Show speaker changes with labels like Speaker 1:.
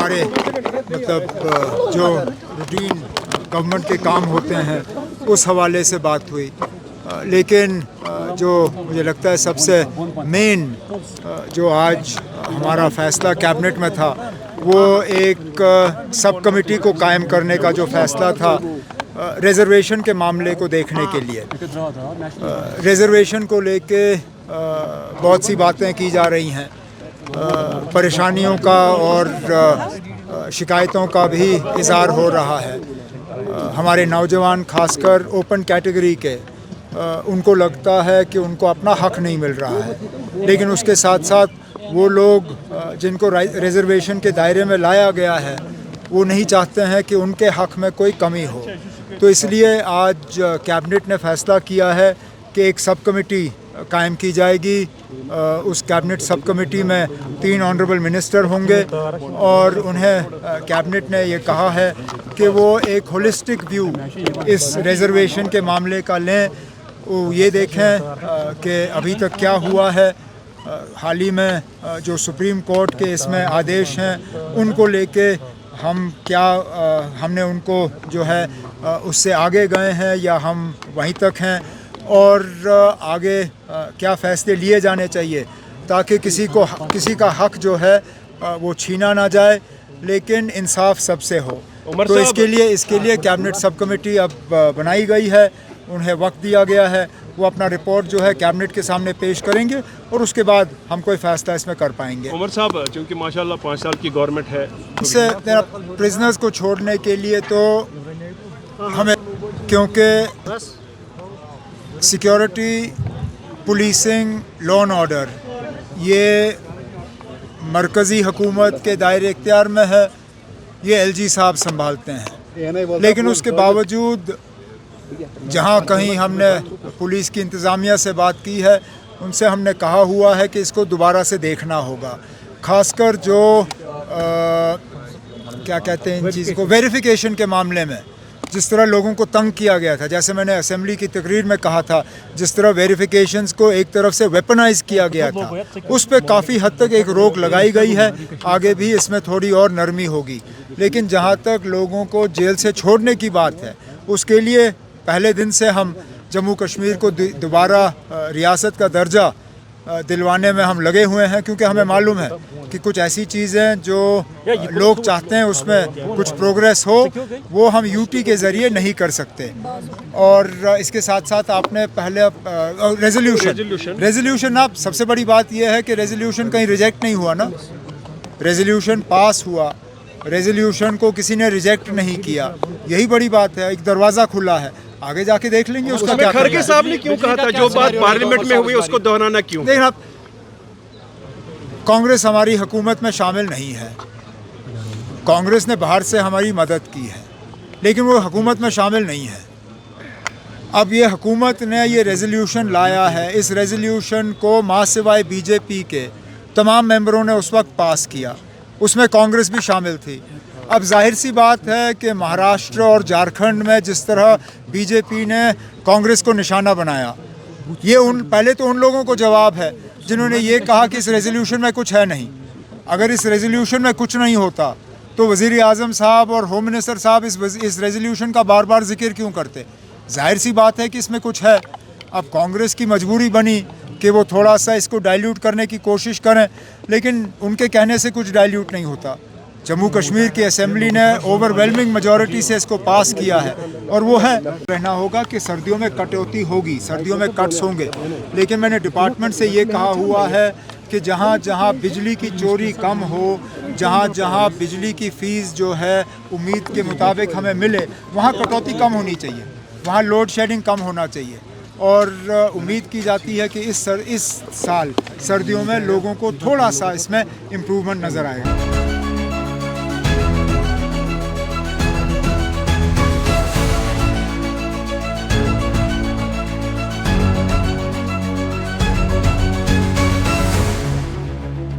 Speaker 1: हमारे मतलब जो रूटीन गवर्नमेंट के काम होते हैं उस हवाले से बात हुई, लेकिन जो मुझे लगता है सबसे मेन जो आज हमारा फ़ैसला कैबिनेट में था वो एक सब कमेटी को कायम करने का जो फ़ैसला था रिज़र्वेशन के मामले को देखने के लिए। रिज़र्वेशन को लेके बहुत सी बातें की जा रही हैं, परेशानियों का और शिकायतों का भी इज़हार हो रहा है। हमारे नौजवान खासकर ओपन कैटेगरी के उनको लगता है कि उनको अपना हक नहीं मिल रहा है, लेकिन उसके साथ साथ वो लोग जिनको रिज़र्वेशन के दायरे में लाया गया है वो नहीं चाहते हैं कि उनके हक में कोई कमी हो। तो इसलिए आज कैबिनेट ने फ़ैसला किया है कि एक सब कमेटी कायम की जाएगी। उस कैबिनेट सब कमेटी में 3 ऑनरेबल मिनिस्टर होंगे और उन्हें कैबिनेट ने ये कहा है कि वो एक होलिस्टिक व्यू इस रिज़र्वेशन के मामले का लें, वो ये देखें कि अभी तक क्या हुआ है। हाल ही में जो सुप्रीम कोर्ट के इसमें आदेश हैं उनको लेके हम क्या हमने उनको जो है उससे आगे गए हैं या हम वहीं तक हैं, और आगे क्या फ़ैसले लिए जाने चाहिए ताकि किसी का हक जो है वो छीना ना जाए, लेकिन इंसाफ सबसे हो। तो इसके लिए कैबिनेट सब कमेटी अब बनाई गई है, उन्हें वक्त दिया गया है, वो अपना रिपोर्ट जो है कैबिनेट के सामने पेश करेंगे और उसके बाद हम कोई फ़ैसला इसमें कर पाएंगे।
Speaker 2: उमर साहब, क्योंकि माशाल्लाह 5 साल की गवर्नमेंट है,
Speaker 1: इससे प्रिजनर्स को छोड़ने के लिए तो हमें, क्योंकि security, policing, law and order ये मरकज़ी हुकूमत के दायरे इख्तियार में है, ये LG साहब संभालते हैं। लेकिन उसके बावजूद जहाँ कहीं हमने पुलिस की इंतज़ामिया से बात की है, उनसे हमने कहा हुआ है कि इसको दोबारा से देखना होगा, ख़ासकर जो क्या कहते हैं इन चीज़ को, वेरिफिकेशन के मामले में जिस तरह लोगों को तंग किया गया था, जैसे मैंने असेंबली की तकरीर में कहा था, जिस तरह वेरिफिकेशंस को एक तरफ से वेपनाइज किया गया था, उस पर काफ़ी हद तक एक रोक लगाई गई है। आगे भी इसमें थोड़ी और नरमी होगी, लेकिन जहाँ तक लोगों को जेल से छोड़ने की बात है, उसके लिए पहले दिन से हम जम्मू कश्मीर को दोबारा रियासत का दर्जा दिलवाने में हम लगे हुए हैं, क्योंकि हमें मालूम है कि कुछ ऐसी चीज़ें जो लोग चाहते हैं उसमें कुछ प्रोग्रेस हो, वो हम यूटी के ज़रिए नहीं कर सकते। और इसके साथ साथ आपने पहले रेजोल्यूशन आप सबसे बड़ी बात यह है कि रेजोल्यूशन कहीं रिजेक्ट नहीं हुआ ना, रेजोल्यूशन पास हुआ, रेजोल्यूशन को किसी ने रिजेक्ट नहीं किया, यही बड़ी बात है। एक दरवाज़ा खुला है, आगे जाके देख लेंगे उसका क्या करना है।
Speaker 2: खड़गे साहब ने क्यों कहा था जो बात पार्लियामेंट में हुई उसको दोहराना क्यों?
Speaker 1: देखिए आप, कांग्रेस हमारी हुकूमत में शामिल नहीं है, कांग्रेस ने बाहर से हमारी मदद की है, लेकिन वो हुकूमत में शामिल नहीं है। अब ये हुकूमत ने ये रेजोल्यूशन लाया है, इस रेजोल्यूशन को मां सिवाय बीजेपी के तमाम मेंबरों ने उस वक्त पास किया, उसमें कांग्रेस भी शामिल थी। अब जाहिर सी बात है कि महाराष्ट्र और झारखंड में जिस तरह बीजेपी ने कांग्रेस को निशाना बनाया, ये पहले तो उन लोगों को जवाब है जिन्होंने ये कहा कि इस रेजोल्यूशन में कुछ है नहीं। अगर इस रेजोल्यूशन में कुछ नहीं होता तो वज़ीर आज़म साहब और होम मिनिस्टर साहब इस रेजोल्यूशन का बार बार जिक्र क्यों करते? जाहिर सी बात है कि इसमें कुछ है। अब कांग्रेस की मजबूरी बनी कि वो थोड़ा सा इसको डाइल्यूट करने की कोशिश करें, लेकिन उनके कहने से कुछ डाइल्यूट नहीं होता। जम्मू कश्मीर की असेंबली ने ओवरवेलमिंग मेजॉरिटी से इसको पास किया है, और वो है रहना होगा कि सर्दियों में कटौती होगी, सर्दियों में कट्स होंगे, लेकिन मैंने डिपार्टमेंट से ये कहा हुआ है कि जहाँ जहाँ बिजली की चोरी कम हो, जहाँ जहाँ बिजली की फ़ीस जो है उम्मीद के मुताबिक हमें मिले, वहाँ कटौती कम होनी चाहिए, वहाँ लोड शेडिंग कम होना चाहिए। और उम्मीद की जाती है कि इस साल सर्दियों में लोगों को थोड़ा सा इसमें इम्प्रूवमेंट नज़र आएगा।